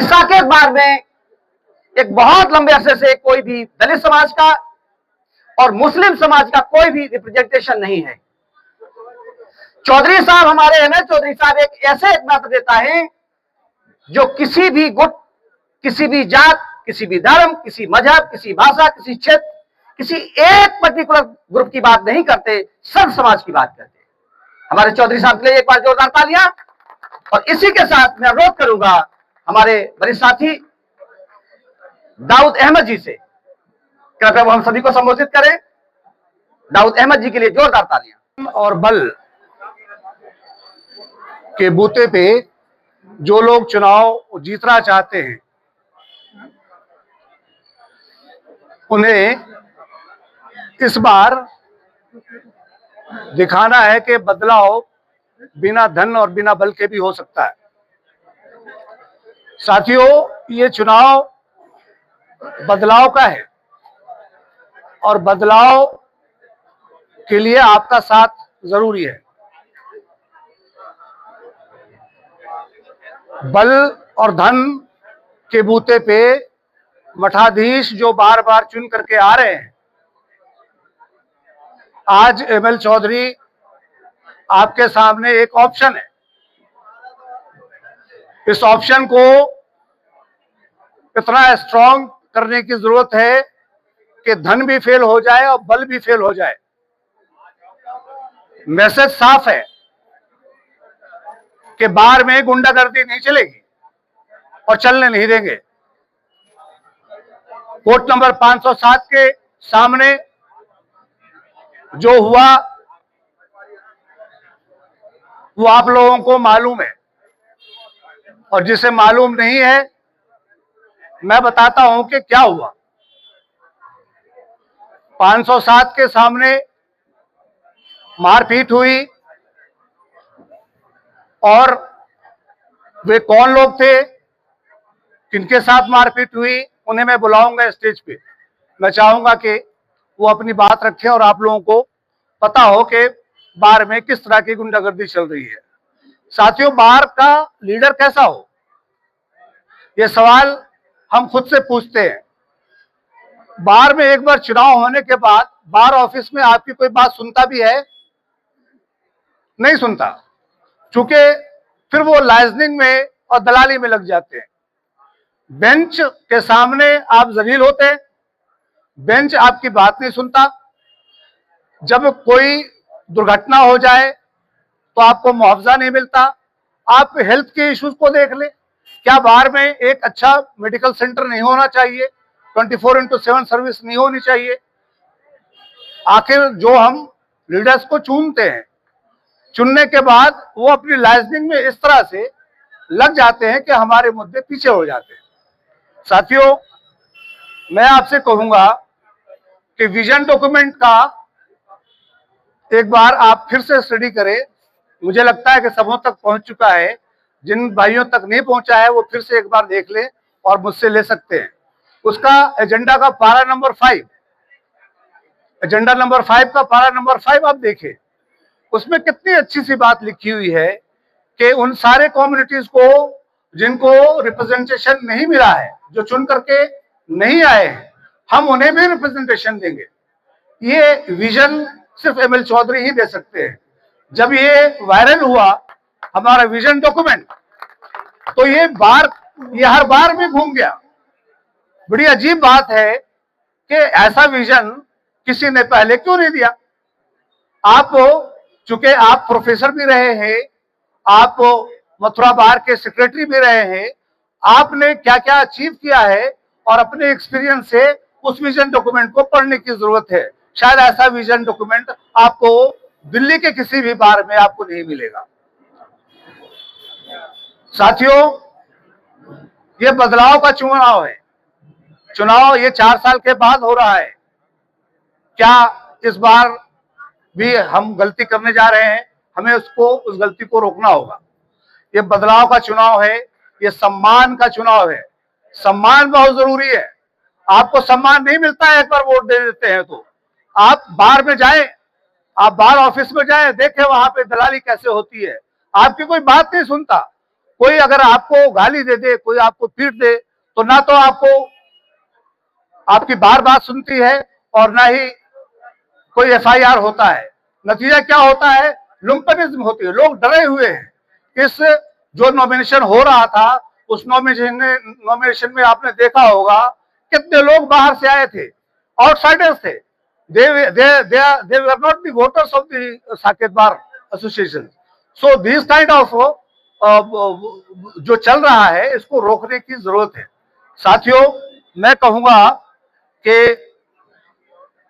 साकेत बार में एक बहुत लंबे अरसे से कोई भी दलित समाज का और मुस्लिम समाज का कोई भी रिप्रेजेंटेशन नहीं है। चौधरी साहब हमारे हैं ना, चौधरी साहब एक ऐसे एक मत देता है जो किसी भी गुट, किसी भी जात, किसी भी धर्म, किसी मजहब, किसी भाषा, किसी क्षेत्र, किसी एक पर्टिकुलर ग्रुप की बात नहीं करते, सब समाज की बात करते। हमारे चौधरी साहब के लिए एक बार जोरदार तालियां। और इसी के साथ मैं अनुरोध करूंगा हमारे वरिष्ठ साथी दाऊद अहमद जी से, कृपया वो हम सभी को संबोधित करें। दाऊद अहमद जी के लिए जोरदार तालियां। और बल के बूते पे जो लोग चुनाव जीतना चाहते हैं उन्हें इस बार दिखाना है कि बदलाव बिना धन और बिना बल के भी हो सकता है। साथियों, ये चुनाव बदलाव का है और बदलाव के लिए आपका साथ जरूरी है। बल और धन के बूते पे मठाधीश जो बार बार चुन करके आ रहे हैं, आज एमएल चौधरी आपके सामने एक ऑप्शन है। इस ऑप्शन को इतना स्ट्रांग करने की जरूरत है कि धन भी फेल हो जाए और बल भी फेल हो जाए। मैसेज साफ है कि बार में गुंडागर्दी नहीं चलेगी और चलने नहीं देंगे। कोर्ट नंबर 507 के सामने जो हुआ वो आप लोगों को मालूम है, और जिसे मालूम नहीं है मैं बताता हूं कि क्या हुआ। 507 के सामने मारपीट हुई और वे कौन लोग थे, किनके साथ मारपीट हुई, उन्हें मैं बुलाऊंगा स्टेज पे। मैं चाहूंगा कि वो अपनी बात रखें और आप लोगों को पता हो कि बार में किस तरह की गुंडागर्दी चल रही है। साथियों, बार का लीडर कैसा हो, ये सवाल हम खुद से पूछते हैं। बार में एक बार चुनाव होने के बाद बार ऑफिस में आपकी कोई बात सुनता भी है? नहीं सुनता, चूंकि फिर वो लाइजनिंग में और दलाली में लग जाते हैं। बेंच के सामने आप जलील होते हैं, बेंच आपकी बात नहीं सुनता। जब कोई दुर्घटना हो जाए तो आपको मुआवजा नहीं मिलता। आप हेल्थ के इश्यूज को देख ले, क्या बार में एक अच्छा मेडिकल सेंटर नहीं होना चाहिए? 24/7 सर्विस नहीं होनी चाहिए? आखिर जो हम लीडर्स को चुनते हैं, चुनने के बाद वो अपनी लाइजनिंग में इस तरह से लग जाते हैं कि हमारे मुद्दे पीछे हो जाते हैं। साथियों, मैं आपसे कहूंगा कि विजन डॉक्यूमेंट का एक बार आप फिर से स्टडी करें। मुझे लगता है कि सबों तक पहुंच चुका है। जिन भाइयों तक नहीं पहुंचा है वो फिर से एक बार देख ले और मुझसे ले सकते हैं। उसका एजेंडा का पारा नंबर 5, एजेंडा नंबर 5 का पारा नंबर 5 आप देखें। उसमें कितनी अच्छी सी बात लिखी हुई है कि उन सारे कम्युनिटीज को जिनको रिप्रेजेंटेशन नहीं मिला है, जो चुन करके नहीं आए हैं, हम उन्हें भी रिप्रेजेंटेशन देंगे। ये विजन सिर्फ एमएल चौधरी ही दे सकते हैं। जब ये वायरल हुआ हमारा विजन डॉक्यूमेंट, तो ये हर बार में घूम गया। बड़ी अजीब बात है कि ऐसा विजन किसी ने पहले क्यों नहीं दिया। आप चूंकि आप प्रोफेसर भी रहे हैं, आप मथुरा बार के सेक्रेटरी भी रहे हैं, आपने क्या क्या अचीव किया है और अपने एक्सपीरियंस से उस विजन डॉक्यूमेंट को पढ़ने की जरूरत है। शायद ऐसा विजन डॉक्यूमेंट आपको दिल्ली के किसी भी बार में आपको नहीं मिलेगा। साथियों, ये बदलाव का चुनाव है। चुनाव ये 4 साल के बाद हो रहा है। क्या इस बार भी हम गलती करने जा रहे हैं? हमें उस गलती को रोकना होगा। ये बदलाव का चुनाव है, ये सम्मान का चुनाव है। सम्मान बहुत जरूरी है। आपको सम्मान नहीं मिलता है एक बार वोट दे देते हैं तो। आप बार में जाएं, आप बार ऑफिस में जाएं, देखें वहां पे दलाली कैसे होती है। आपकी कोई बात नहीं सुनता, कोई अगर आपको गाली दे दे, कोई आपको पीट दे, तो ना तो आपको आपकी बार बात सुनती है और ना ही कोई FIR होता है। नतीजा क्या होता है? लुम्पनिज्म होती है। लोग डरे हुए हैं। इस जो नॉमिनेशन हो रहा था, उस नॉमिनेशन में आपने देखा होगा कितने लोग बाहर से आए थे, आउटसाइडर्स थे। they were not the voters of the Saket bar association. So this kind of जो चल रहा है, इसको रोकने की जरूरत है। साथियों, मैं कहूंगा कि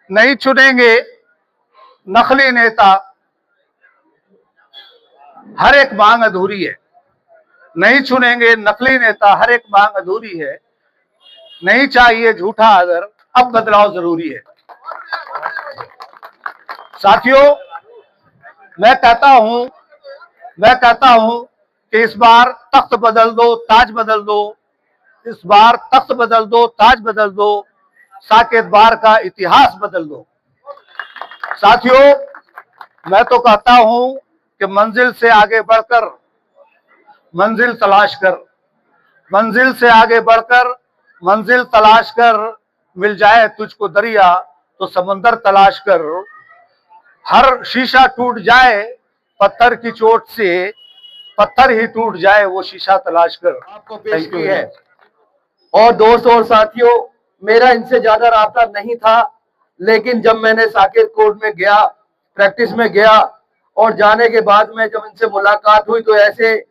नहीं चुनेंगे नकली नेता, हर एक मांग अधूरी है। नहीं चुनेंगे नकली नेता, हर एक मांग अधूरी है। नहीं चाहिए झूठा आदर, अब बदलाव जरूरी है। साथियों, मैं कहता हूं कि इस बार तख्त बदल दो, ताज बदल दो। इस बार तख्त बदल दो, ताज बदल दो, साकेत बार का इतिहास बदल दो। साथियों, मैं तो कहता हूं कि मंजिल से आगे बढ़कर मंजिल तलाश कर, मंजिल से आगे बढ़कर मंजिल तलाश कर, मिल जाए तुझको दरिया तो समंदर तलाश कर। हर शीशा टूट जाए पत्थर की चोट से, पत्थर ही टूट जाए वो शीशा तलाश कर। आपको पेश की है। और दोस्तों और साथियों, मेरा इनसे ज्यादा राब्ता नहीं था, लेकिन जब मैंने साकेत कोर्ट में गया, प्रैक्टिस में गया, और जाने के बाद में जब इनसे मुलाकात हुई, तो ऐसे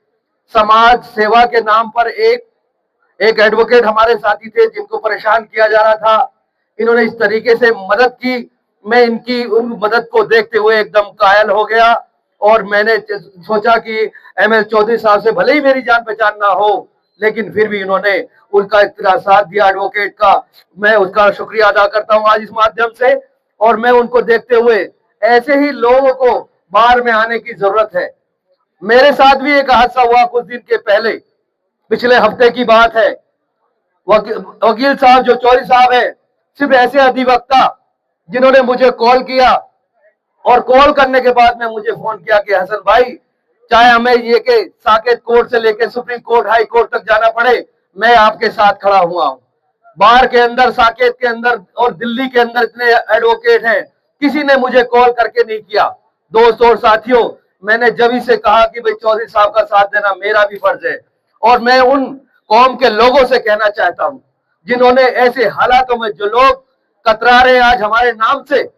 समाज सेवा के नाम पर एक एडवोकेट हमारे साथी थे जिनको परेशान किया जा रहा था। इन्होंने इस तरीके से मदद की, मैं इनकी उन मदद को देखते हुए एकदम कायल हो गया। और मैंने सोचा कि ML चौधरी साहब से भले ही मेरी जान पहचान ना हो, लेकिन फिर भी इन्होंने उनका इतना साथ दिया एडवोकेट का, मैं उसका शुक्रिया अदा करता हूं आज इस माध्यम से। और मैं उनको देखते हुए ऐसे ही लोगों को बाहर में आने की जरूरत है। मेरे साथ भी एक हादसा हुआ कुछ दिन के पहले, पिछले हफ्ते की बात है। वकील साहब जो चौधरी साहब है, सिर्फ ऐसे अधिवक्ता जिन्होंने मुझे कॉल किया, और कॉल करने के बाद में मुझे फोन किया कि हसन भाई, चाहे हमें ये के साकेत कोर्ट से लेकर सुप्रीम कोर्ट, हाई कोर्ट तक जाना पड़े, मैं आपके साथ खड़ा हुआ हूं। बाहर के अंदर, साकेत के अंदर और दिल्ली के अंदर इतने एडवोकेट हैं, किसी ने मुझे कॉल करके नहीं किया। दोस्तों और साथियों, मैंने जब ही से कहा कि भाई चौधरी साहब का साथ देना मेरा भी फर्ज है। और मैं उन कौम के लोगों से कहना चाहता हूं जिन्होंने ऐसे हालातों में, जो लोग कतरा रहे आज हमारे नाम से,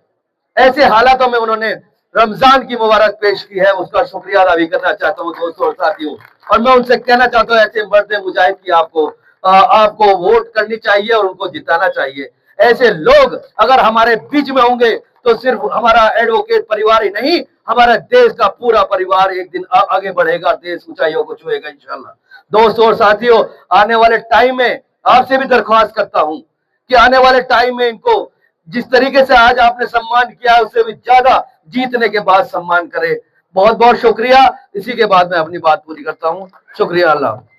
ऐसे हालातों में उन्होंने रमजान की मुबारक पेश की है, उसका शुक्रिया अदा भी करना चाहता हूं दोस्तों और साथियों। और मैं उनसे कहना चाहता हूं, ऐसे मर्द मुजाहिद की आपको वोट करनी चाहिए और उनको जिताना चाहिए। ऐसे लोग अगर हमारे बीच में होंगे तो सिर्फ हमारा एडवोकेट परिवार ही नहीं, हमारा देश का पूरा परिवार एक दिन आगे बढ़ेगा, देश ऊंचाइयों को छुएगा इंशाल्लाह। दोस्तों और साथियों, आने वाले टाइम में आपसे भी दरख्वास्त करता हूं कि आने वाले टाइम में इनको जिस तरीके से आज आपने सम्मान किया, उससे भी ज्यादा जीतने के बाद सम्मान करें। बहुत बहुत शुक्रिया। इसी के बाद मैं अपनी बात पूरी करता हूं। शुक्रिया। अल्लाह।